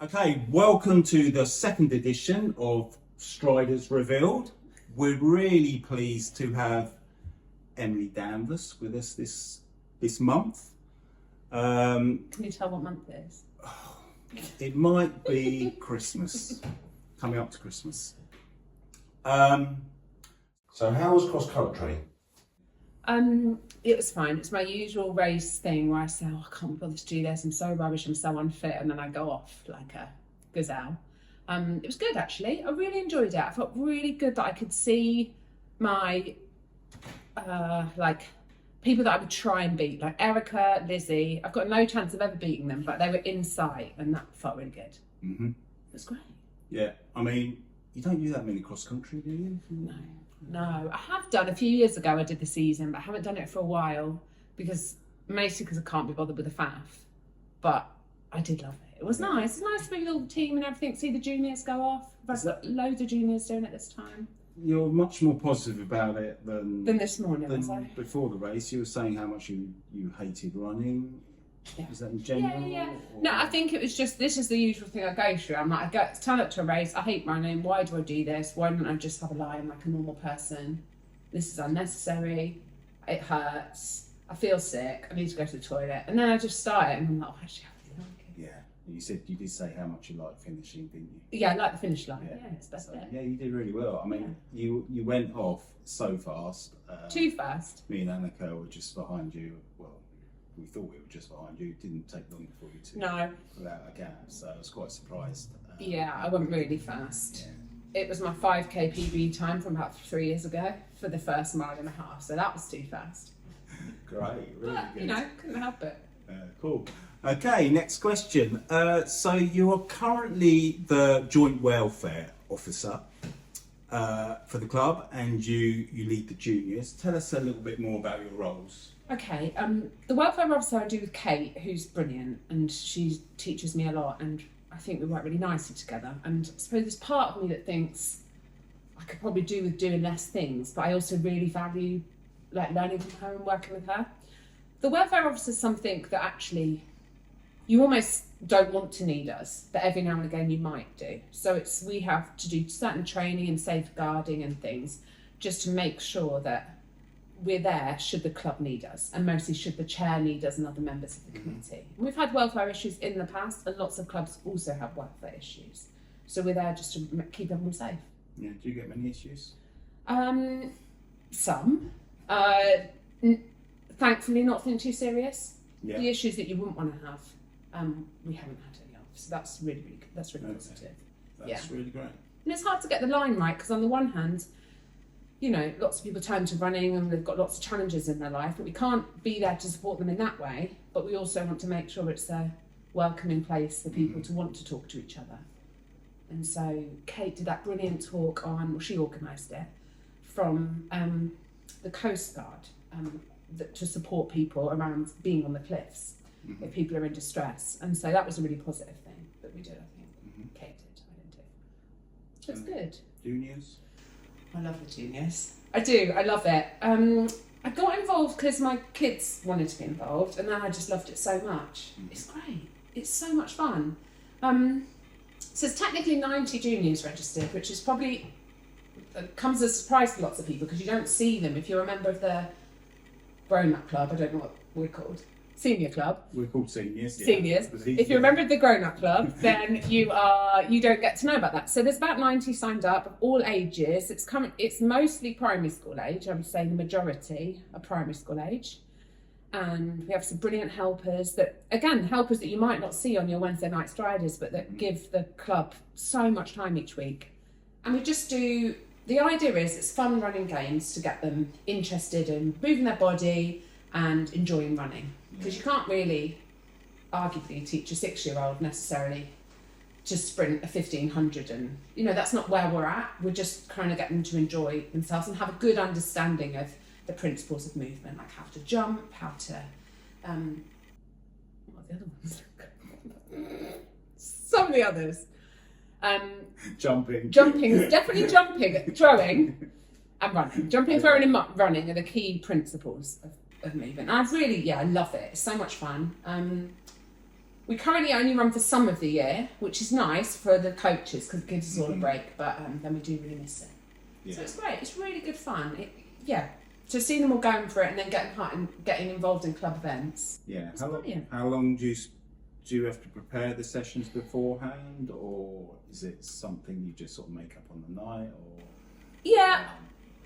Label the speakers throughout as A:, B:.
A: Okay, welcome to the second edition of Striders Revealed. We're really pleased to have Emily Danvers with us this month.
B: Can you tell what month it is?
A: It might be Christmas, coming up to Christmas.
C: So how was cross country?
B: It was fine. It's my usual race thing where I say, oh, I can't bother to do this. I'm so rubbish. I'm so unfit. And then I go off like a gazelle. It was good, actually. I really enjoyed it. I felt really good that I could see my, people that I would try and beat, like Erica, Lizzie. I've got no chance of ever beating them, but they were in sight and that felt really good.
A: Mm-hmm.
B: It was great.
A: Yeah, I mean, you don't do that many cross country, do you?
B: No, I have done a few years ago. I did the season, but I haven't done it for a while mostly because I can't be bothered with the faff. But I did love it. It was nice. It's nice to be with all the team and everything. See the juniors go off. I've got loads of juniors doing it this time.
A: You're much more positive about it than
B: this morning, was I?
A: Before the race. You were saying how much you hated running.
B: Yeah.
A: Is that in general?
B: Yeah. No, I think it was just, this is the usual thing I go through. I'm like, turn up to a race, I hate running, why do I do this? Why don't I just have a lie? I'm like a normal person. This is unnecessary, it hurts, I feel sick, I need to go to the toilet. And then I just start it and I'm like, oh, actually, I really like it.
A: Yeah, you did say how much you like finishing, didn't you?
B: Yeah, I like the finish line, it's best bit.
A: Yeah, you did really well. I mean, you went off so fast.
B: Too fast.
A: Me and Annika were just behind you. Well, we thought we were just behind you. It didn't take long for you to without a gap, so I was quite surprised.
B: I went really fast.
A: Yeah.
B: It was my 5k PB time from about 3 years ago for the first mile and a half, so that was too fast.
A: Great, really
B: but,
A: good.
B: Couldn't help it.
A: Cool. Okay, next question. So you are currently the joint welfare officer for the club, and you lead the juniors. Tell us a little bit more about your roles.
B: Okay, the welfare officer I do with Kate, who's brilliant, and she teaches me a lot, and I think we work really nicely together. And I suppose there's part of me that thinks I could probably do with doing less things, but I also really value learning from her and working with her. The welfare officer is something that actually you almost don't want to need us, but every now and again you might do. So we have to do certain training and safeguarding and things just to make sure that we're there should the club need us, and mostly should the chair need us and other members of the committee. We've had welfare issues in the past, and lots of clubs also have welfare issues. So we're there just to keep everyone safe.
A: Yeah, do you get many issues?
B: Some. Thankfully, nothing too serious. Yeah. The issues that you wouldn't want to have, we haven't had any of. So that's really good. That's really positive.
A: That's really great.
B: And it's hard to get the line right, because on the one hand, lots of people turn to running and they've got lots of challenges in their life, but we can't be there to support them in that way. But we also want to make sure it's a welcoming place for people to want to talk to each other. And so Kate did that brilliant talk on, she organised it, from the Coast Guard to support people around being on the cliffs if people are in distress. And so that was a really positive thing that we did, I think. Kate did, I didn't do. It's good.
A: Juniors?
B: I love the juniors. I do, I love it. I got involved because my kids wanted to be involved, and then I just loved it so much. It's great. It's so much fun. So there's technically 90 juniors registered, which is probably comes as a surprise to lots of people because you don't see them. If you're a member of the grown-up club, I don't know what we're called, senior club.
A: We're called seniors. Yeah.
B: Seniors. If you're a member of the grown-up club, then you don't get to know about that. So there's about 90 signed up of all ages. It's mostly primary school age. I would say the majority are primary school age. And we have some brilliant helpers helpers that you might not see on your Wednesday night striders, but that give the club so much time each week. And we just do, the idea is it's fun running games to get them interested in moving their body and enjoying running. Because you can't really, arguably, teach a 6-year-old necessarily to sprint a 1500, and that's not where we're at. We're just kind of getting them to enjoy themselves and have a good understanding of the principles of movement, like how to jump, how to what are the other ones? Some of the others.
A: Jumping,
B: definitely jumping, throwing and running. Jumping, throwing and running are the key principles of movement. And I love it. It's so much fun. We currently only run for some of the year, which is nice for the coaches because it gives us all a break, but then we do really miss it.
A: Yeah.
B: So it's great. It's really good fun. To see them all going for it and then getting involved in club events.
A: Yeah.
B: It's brilliant.
A: How long do you have to prepare the sessions beforehand, or is it something you just sort of make up on the night? Or
B: Yeah.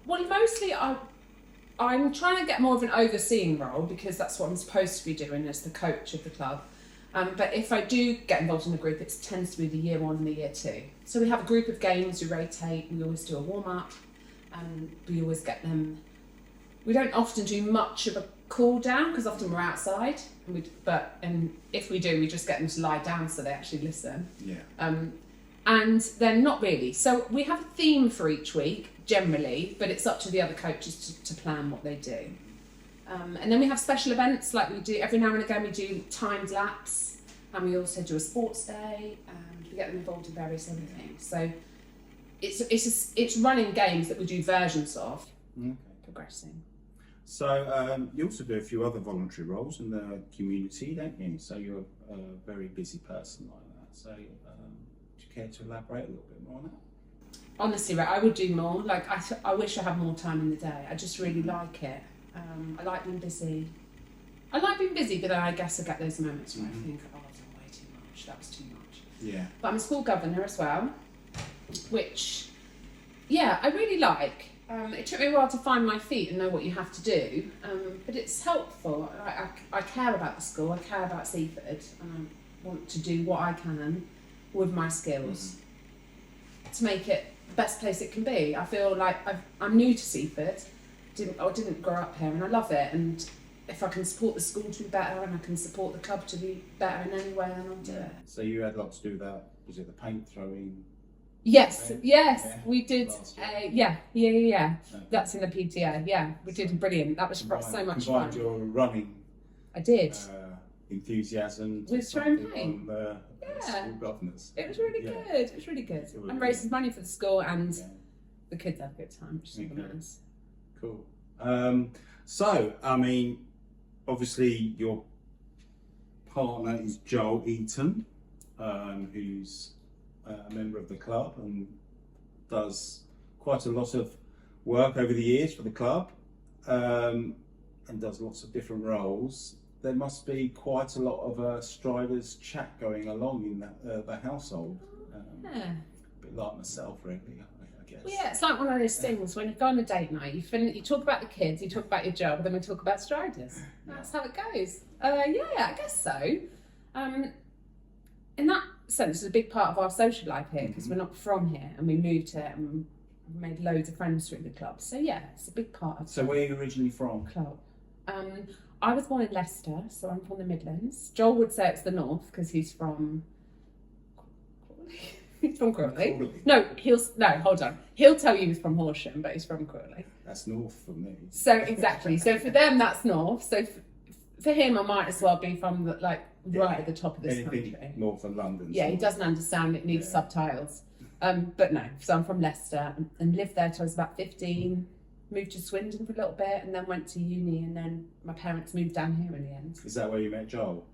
B: Well, mostly I'm trying to get more of an overseeing role because that's what I'm supposed to be doing as the coach of the club. But if I do get involved in a group, it tends to be the year 1 and the year 2. So we have a group of games, we rotate, we always do a warm-up, and we always get them. We don't often do much of a cool down because often we're outside, and if we do, we just get them to lie down so they actually listen.
A: Yeah.
B: And then not really. So we have a theme for each week, generally, but it's up to the other coaches to plan what they do. And then we have special events, like we do every now and again. We do timed laps, and we also do a sports day, and we get them involved in various other things. So it's running games that we do versions of, progressing.
A: So you also do a few other voluntary roles in the community, don't you? So you're a very busy person like that. So do you care to elaborate a little bit more on that?
B: Honestly, right, I would do more. Like I wish I had more time in the day. I just really like it. I like being busy. But then I guess I get those moments where I think, oh, I've done way too much. That was too much.
A: Yeah.
B: But I'm a school governor as well, which, I really like. It took me a while to find my feet and know what you have to do, but it's helpful. I care about the school, I care about Seaford, and I want to do what I can with my skills to make it the best place it can be. I feel like I'm new to Seaford, I didn't grow up here, and I love it, and if I can support the school to be better and I can support the club to be better in any way, then I'll do it.
A: So you had a lot to do with that, was it the paint throwing?
B: Yes,
A: Okay.
B: yes, we did.
A: Yeah.
B: Yeah. That's in the PTA. Yeah, we did brilliant. That was so much fun.
A: Combined your running
B: I did.
A: enthusiasm
B: With throwing paint.
A: on the school governors.
B: It was really good. It was really good. And raising money for the school, and the kids had a good time, which is really nice.
A: Cool. So, I mean, obviously your partner is Joel Eaton, who's a member of the club and does quite a lot of work over the years for the club, and does lots of different roles. There must be quite a lot of Striders chat going along in the household. A bit like myself, really, I guess.
B: Well, yeah, it's like one of those things when you go on a date night, you talk about the kids, you talk about your job, then we talk about Striders. That's how it goes. I guess so. In that sense, it's a big part of our social life here because we're not from here and we moved here and made loads of friends through the club. So yeah, it's a big part of.
A: So where are you originally from?
B: Club. I was born in Leicester, so I'm from the Midlands. Joel would say it's the north because he's from. He's from Crawley. No, hold on. He'll tell you he's from Horsham, but he's from Crawley.
A: That's north for me.
B: So exactly. So for them, that's north. So for him, I might as well be from right at the top of this country.
A: North of London.
B: Yeah, he doesn't understand it, needs subtitles. But no, so I'm from Leicester and lived there till I was about 15, moved to Swindon for a little bit and then went to uni, and then my parents moved down here in the end.
A: Is that where you met Joel?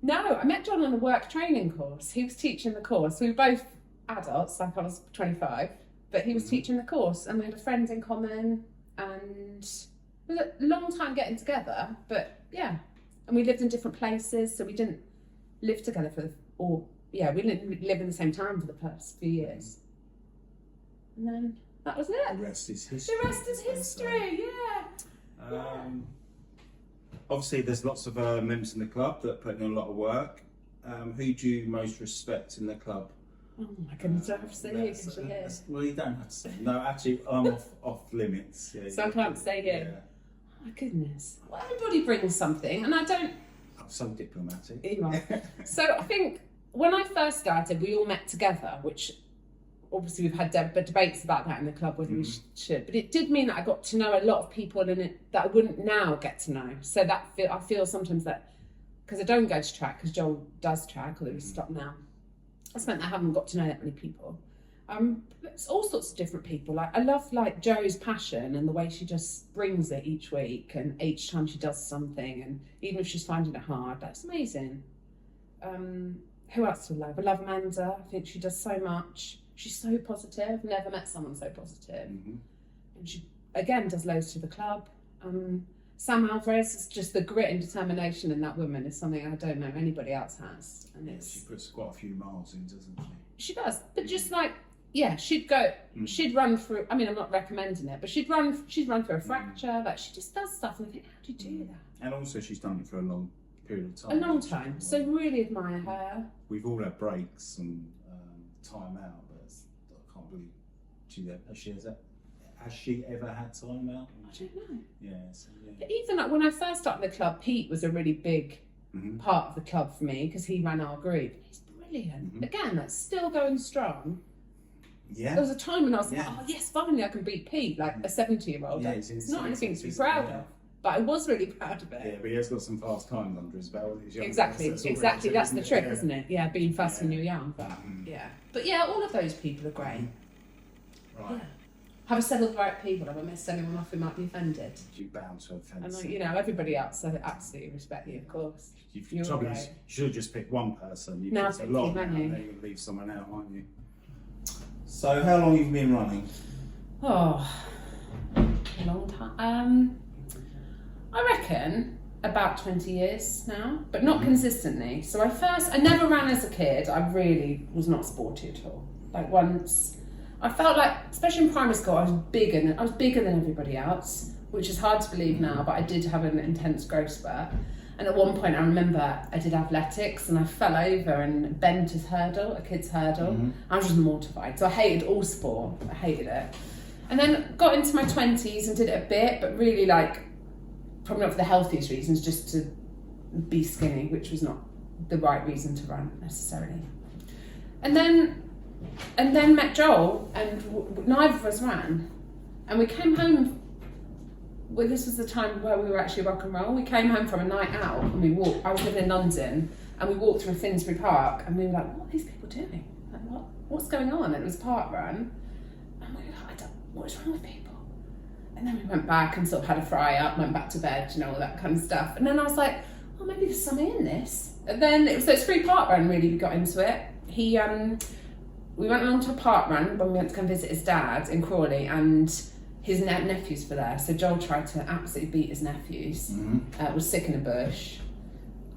B: No, I met John on a work training course. He was teaching the course. We were both adults, like I was 25, but he was teaching the course and we had a friend in common, and it was a long time getting together, but yeah. And we lived in different places, so we didn't live together we didn't live in the same town for the first few years. And then that was it.
A: The rest is history.
B: The rest is history, yeah.
A: Obviously, there's lots of members in the club that put in a lot of work. Who do you most respect in the club?
B: Oh my goodness, I have to say here because you're here.
A: Well, you don't have to say. No, actually, I'm off limits. Yeah,
B: so I can't say here. Yeah. Oh my goodness. Well, everybody brings something, and I don't.
A: I'm so diplomatic.
B: You are. So I think when I first started, we all met together, which obviously we've had debates about that in the club, whether we should. But it did mean that I got to know a lot of people in it that I wouldn't now get to know. So I feel sometimes that, because I don't go to track, because Joel does track, although he's stopped now, it's meant that I haven't got to know that many people. It's all sorts of different people. Like I love Jo's passion and the way she just brings it each week and each time she does something, and even if she's finding it hard, that's amazing. Who else do I love? I love Amanda. I think she does so much. She's so positive. Never met someone so positive.
A: Mm-hmm.
B: And she, again, does loads to the club. Sam Alvarez is just the grit and determination in that woman is something I don't know anybody else has. And
A: Yeah, she puts quite a few miles in, doesn't she?
B: She does, but just like, yeah, she'd run through. I mean, I'm not recommending it, but she'd run through a fracture. Like she just does stuff, and I think, how do you do that?
A: And also, she's done it for a long period of time.
B: A long time. So really admire her.
A: We've all had breaks and time out, but I can't believe has she ever had time out?
B: I don't know.
A: Yeah, so, yeah.
B: But even like when I first started the club, Pete was a really big part of the club for me because he ran our group. He's brilliant. Again, that's still going strong.
A: Yeah.
B: There was a time when I was like, oh yes, finally I can beat Pete, like a 70-year-old.
A: Yeah,
B: it's not anything to be proud of, but I was really proud of it.
A: Yeah, but he has got some fast times under his belt.
B: Exactly. That's the trick, isn't it? Yeah, being fast when you're young. But yeah, all of those people are great.
A: Right.
B: Yeah. Have I said all the right people? Have I missed anyone off who might be offended?
A: You bound to offend.
B: And everybody else, I absolutely respect you, of course.
A: You should have just picked one person. You
B: No,
A: picked a lot,
B: haven't you?
A: and then you'll leave someone out, aren't you? So, how long have you been running?
B: Oh, a long time. I reckon about 20 years now, but not consistently. So I never ran as a kid. I really was not sporty at all. Like once, I felt like, especially in primary school, I was bigger than everybody else, which is hard to believe now, but I did have an intense growth spurt. And at one point I remember I did athletics and I fell over and bent a kid's hurdle. I was just mortified. So I hated all sport. I hated it. And then got into my 20s and did it a bit, but really like, probably not for the healthiest reasons, just to be skinny, which was not the right reason to run necessarily. And then met Joel, and neither of us ran. And we came home. Well, this was the time where we were actually rock and roll. We came home from a night out and we walked. I was living in London, and we walked through Finsbury Park, and we were like, "What are these people doing? Like, what's going on?" And it was park run, and we were like, "What's wrong with people?" And then we went back and sort of had a fry up, went back to bed, all that kind of stuff. And then I was like, "Oh, maybe there's something in this." And then it's free park run. Really, we got into it. We went along to a park run when we went to come visit his dad in Crawley, and his nephews were there. So Joel tried to absolutely beat his nephews. Was sick in a bush.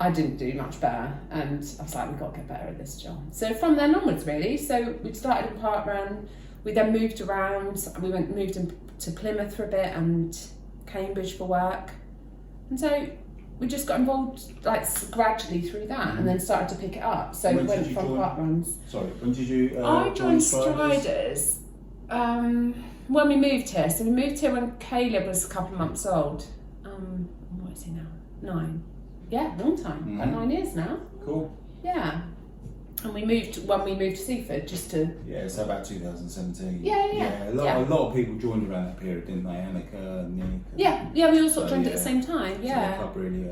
B: I didn't do much better, and I was like, we've got to get better at this, Joel. So from then onwards, really. So we started a park run. We then moved around. We moved to Plymouth for a bit and Cambridge for work. And so we just got involved like gradually through that, and then started to pick it up. So we went from park runs.
A: Sorry, when did you
B: I joined Striders when we moved here. So we moved here when Caleb was a couple of months old. What is he now? 9. Yeah, long time. About 9 years now.
A: Cool.
B: Yeah. And we moved to Seaford just to.
A: Yeah, so about 2017.
B: Yeah.
A: A lot of people joined around that period, didn't they? Annika, Nick.
B: Yeah, we all sort of joined at the same time. Yeah.
A: So the club really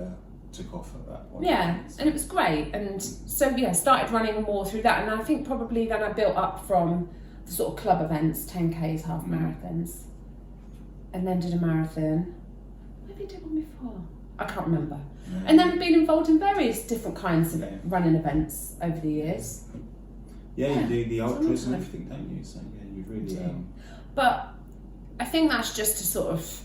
A: took off at that point.
B: Yeah, and it was great. And so started running more through that. And I think probably then I built up from the sort of club events, 10Ks, half marathons, and then did a marathon. Maybe I did one before. I can't remember. And then been involved in various different kinds of running events over the years.
A: Yeah, you do the ultras and everything, don't you? So yeah, you really.
B: But I think that's just to sort of,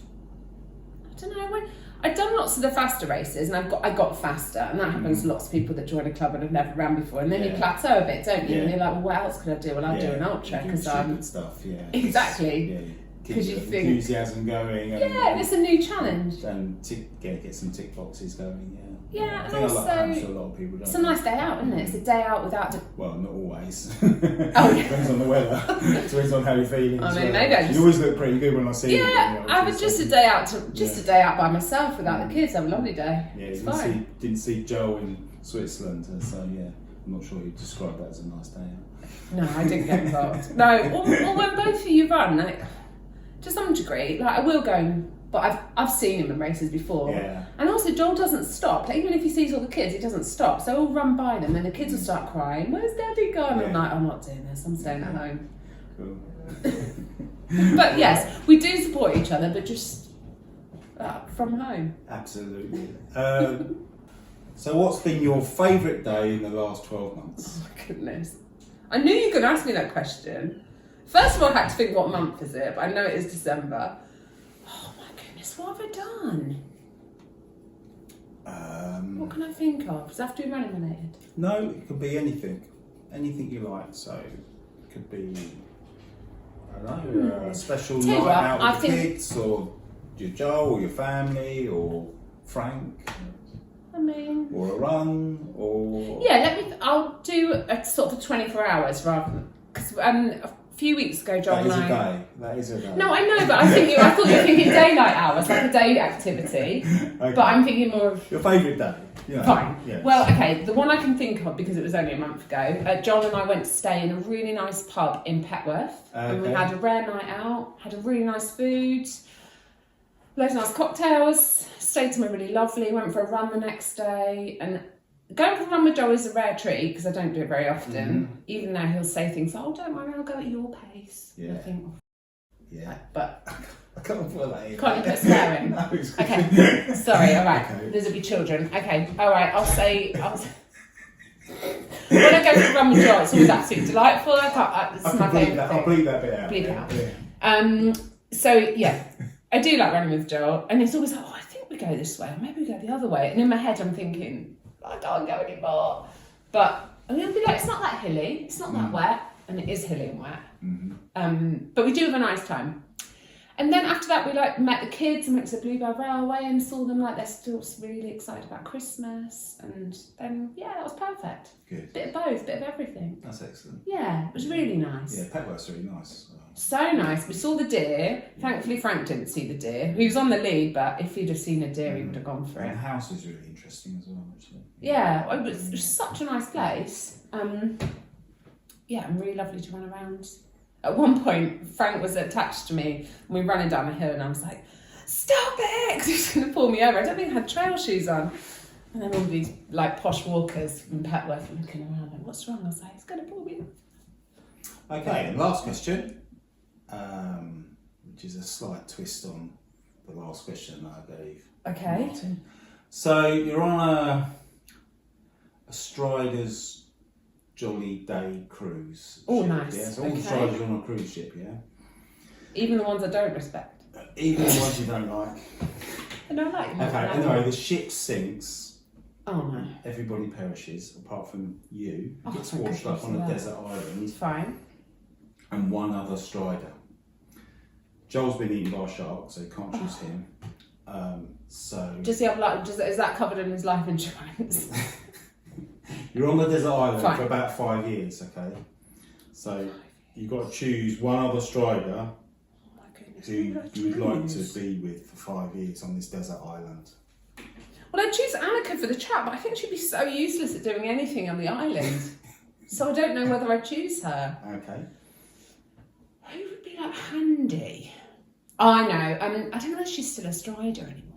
B: I don't know. I've done lots of the faster races, and I got faster, and that happens to lots of people that join a club and have never ran before, and then you plateau a bit, don't you? And you're like, well, what else could I do? Well, I'll do an ultra because I'm
A: stuff. Yeah.
B: Exactly.
A: Yeah.
B: Because you think
A: enthusiasm going.
B: And it's a new challenge.
A: And get some tick boxes going.
B: Yeah,
A: I
B: and also
A: a lot of people don't.
B: It's a nice day out, isn't it? It's a day out without.
A: Well, not always.
B: Depends
A: on the weather. Depends on how you're feeling.
B: I mean, maybe
A: you always look pretty good when I see you.
B: Yeah, I was just a day out a day out by myself without the kids. Have a lovely day.
A: Yeah,
B: it's fine.
A: Didn't see Joel in Switzerland, so yeah, I'm not sure you'd describe that as a nice day out.
B: No, I didn't get involved. No, or when both of you run, like, to some degree, like I will go. But I've seen him in races before.
A: Yeah.
B: And also Joel doesn't stop. Like, even if he sees all the kids, he doesn't stop. So he'll run by them and the kids will start crying, "Where's Daddy gone?"
A: Yeah.
B: I'm like, "I'm not doing this, I'm staying at home."
A: Cool.
B: But yes, we do support each other, but just from home.
A: Absolutely. So what's been your favourite day in the last 12 months?
B: Oh my goodness. I knew you could ask me that question. First of all, I had to think what month is it, but I know it is December. Oh my goodness, what have I done? What can I think of? Does it have to be money related?
A: No, it could be anything. Anything you like. So it could be, I don't know, a special
B: Tell you
A: night
B: what,
A: out
B: I
A: with the
B: think-
A: kids, or your Joel, or your family, or Frank,
B: I mean...
A: or a run, or...
B: Yeah, I'll do a sort of 24 hours rather than... Because a few weeks ago, John
A: That is
B: and
A: a
B: I...
A: day. That is a day.
B: No, I know, but I thought you were thinking daylight hours, like a day activity.
A: Okay.
B: But I'm thinking more of...
A: Your favourite day? Yeah.
B: Fine.
A: Yes.
B: Well, okay, the one I can think of, because it was only a month ago, John and I went to stay in a really nice pub in Petworth. And we
A: Okay.
B: had a rare night out, had a really nice food, loads of nice cocktails, stayed somewhere really lovely, went for a run the next day. And going for a run with Joel is a rare treat, because I don't do it very often, even though he'll say things like, oh, don't worry, I'll go at your pace.
A: Yeah.
B: I think, oh,
A: Yeah.
B: but
A: I can't put that in.
B: can't you put swearing?
A: No, it's
B: Okay, sorry, all right.
A: Okay.
B: These will be children. Okay, all right, I'll say... When I go for a run with Joel, it's always absolutely delightful. It's
A: I
B: my
A: can bleep
B: favourite
A: that. I'll
B: thing.
A: bleep that bit out.
B: Bleep it out.
A: Yeah.
B: So yeah, I do like running with Joel, and it's always like, oh, I think we go this way, or maybe we go the other way. And in my head, I'm thinking, I can't go anymore. But I'm gonna be like, it's not that hilly, it's not that wet, and it is hilly and wet. But we do have a nice time. And then after that, we met the kids and went to the Bluebell Railway and saw them they're still really excited about Christmas. And then that was perfect.
A: Good.
B: Bit of both, bit of everything.
A: That's excellent.
B: Yeah, it was really nice.
A: Yeah, Petworth's really nice.
B: So nice. We saw the deer. Thankfully, Frank didn't see the deer. He was on the lead, but if he'd have seen a deer, he would have gone for
A: And
B: it.
A: the house is really interesting as well, actually.
B: Yeah, it was such a nice place. And really lovely to run around. At one point, Frank was attached to me, and we were running down the hill, and I was like, stop it! Because he was going to pull me over. I don't think I had trail shoes on. And then all these posh walkers from Petworth were looking around, like, what's wrong? I was like, it's going to pull me over.
A: Okay, and last question, which is a slight twist on the last question that I gave.
B: Okay.
A: Martin. So you're on a Strider's Jolly Day cruise.
B: Oh,
A: ship,
B: nice.
A: Yeah? So all the
B: Okay.
A: Striders are on a cruise ship, yeah?
B: Even the ones I don't respect.
A: Even the ones you don't like.
B: I don't like them.
A: Okay, anyway, the ship sinks.
B: Oh no.
A: Everybody perishes apart from you.
B: Oh,
A: Gets
B: thank
A: washed up
B: goodness
A: on a
B: for that.
A: desert island.
B: It's fine.
A: And one other Strider. Joel's been eaten by a shark, so you can't choose him.
B: Does he have is that covered in his life insurance?
A: You're on the desert island
B: Fine.
A: for about 5 years, okay? So you've got to choose one other Strider
B: Oh my goodness.
A: who you would like to be with for 5 years on this desert island.
B: Well, I'd choose Annika for the chat, but I think she'd be so useless at doing anything on the island. So I don't know whether I'd choose her.
A: Okay.
B: Who would be handy? Oh, I know. I don't know if she's still a Strider anymore.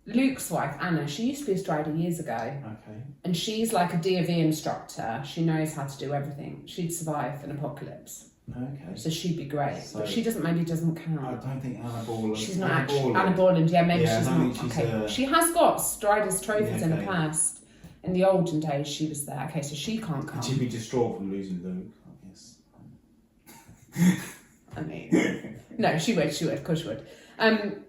B: Luke's wife, Anna, she used to be a Strider years ago.
A: Okay.
B: And she's like a DOV instructor. She knows how to do everything. She'd survive an apocalypse.
A: Okay.
B: So she'd be great.
A: So-
B: but she maybe doesn't
A: I
B: count.
A: don't think Anna Borland.
B: She's not actually. Anna Borland, yeah, maybe
A: Yeah, I
B: she's
A: don't
B: not.
A: think she's
B: Okay.
A: a-
B: She has got Strider's trophies in the
A: okay.
B: past. In the olden days, she was there. Okay, so she can't come.
A: And she'd be distraught from losing Luke, I guess.
B: I mean, no, she would, of course she would.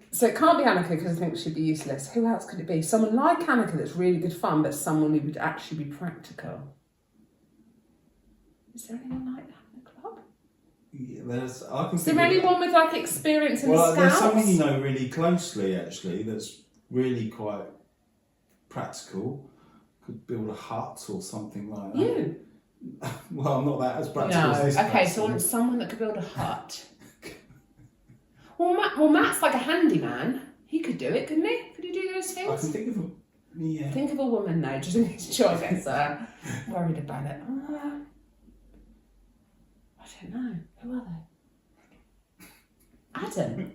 B: So it can't be Annika because I think she'd be useless. Who else could it be? Someone like Annika that's really good fun, but someone who would actually be practical. Is there anyone like that in the club?
A: Yeah, I can
B: Is there
A: think of-
B: anyone with experience in
A: Well,
B: the
A: there's
B: scouts?
A: someone you know really closely, actually, that's really quite practical. Could build a hut or something like that.
B: You?
A: Well, I'm not that as practical
B: No.
A: as this
B: Okay, so I
A: person.
B: want someone that could build a hut. Well, Matt's like a handyman. He could do it, couldn't he? Could he do those
A: I
B: things?
A: can think of a... Yeah.
B: Think of a woman though, just in case Joy gets worried about it. I don't know. Who are they? Adam.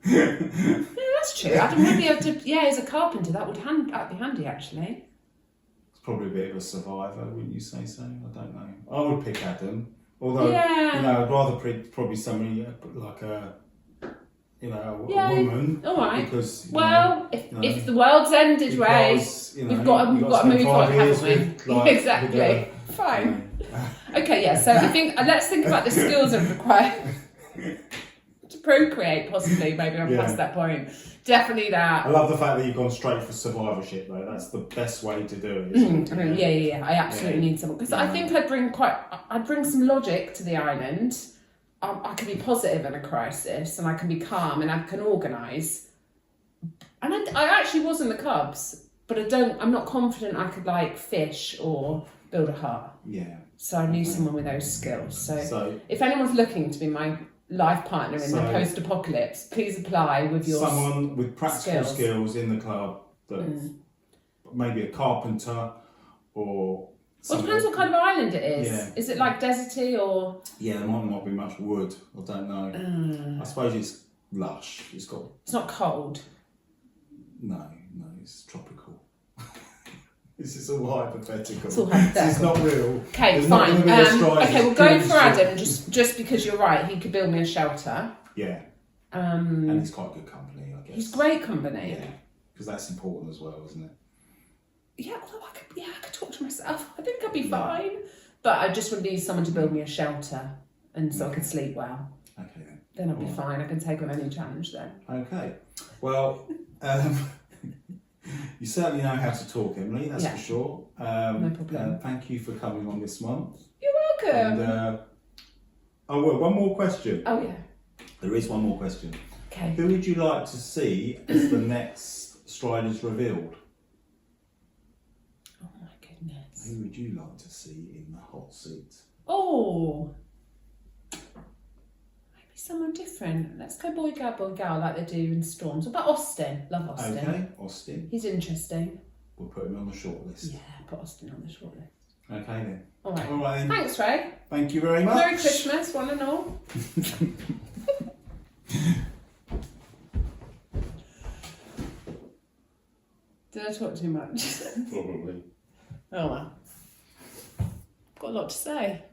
B: Yeah, that's true. Adam would be able to. Yeah, he's a carpenter. That'd be handy actually.
A: It's probably a bit of a survivor, wouldn't you say so? I don't know. I would pick Adam. Although,
B: Yeah.
A: I'd rather pick probably somebody like you know,
B: Yeah,
A: a woman.
B: all right.
A: Because,
B: Well, if the world's ended, Ray, we've got to move on, haven't we? Exactly. Fine. Okay, yeah. So I think let's think about the skills that are required to procreate. Possibly, maybe I'm past that point. Definitely that.
C: I love the fact that you've gone straight for survivorship, though. That's the best way to do it. Isn't it?
B: Yeah. I absolutely need someone because I think I'd bring some logic to the island. I can be positive in a crisis, and I can be calm, and I can organise. And I actually was in the Cubs, but I'm not confident I could like fish or build a hut.
A: Yeah.
B: So I need someone with those skills. So if anyone's looking to be my life partner in the post-apocalypse, please apply with your
A: someone with practical skills in the club that maybe a carpenter or.
B: Well, it depends what kind of island it is.
A: Yeah.
B: Is it like deserty or?
A: Yeah, there might not be much wood. I don't know. I suppose it's lush. It's
B: not cold.
A: No, it's tropical. This is all hypothetical.
B: It's all hypothetical.
A: It's not real.
B: Okay, fine. Okay, we'll go for Adam just because you're right. He could build me a shelter.
A: Yeah. And he's quite good company, I guess.
B: He's great company.
A: Yeah, because that's important as well, isn't it?
B: Yeah, although I could talk to myself. I think I'd be fine. But I just would need someone to build me a shelter, and so I could sleep well.
A: Okay then.
B: Then I'd be fine. I can take on any challenge then.
A: Okay. Well, you certainly know how to talk, Emily. That's for sure.
B: No problem.
A: Thank you for coming on this month.
B: You're welcome.
A: And, one more question.
B: Oh yeah.
A: There is one more question.
B: Okay.
A: Who would you like to see as the next Striders Revealed?
B: Oh my goodness.
A: Who would you like to see in the hot seat?
B: Oh. Maybe someone different. Let's go boy, girl, like they do in Storms. What about Austin? Love Austin.
A: Okay, Austin.
B: He's interesting.
A: We'll put him on the short list.
B: Yeah, put Austin on the short list.
A: Okay then.
B: All right.
A: All right then.
B: Thanks, Ray.
A: Thank you very much.
B: Merry Christmas, one and all. Did I talk too much?
C: Probably.
B: Oh well. Got a lot to say.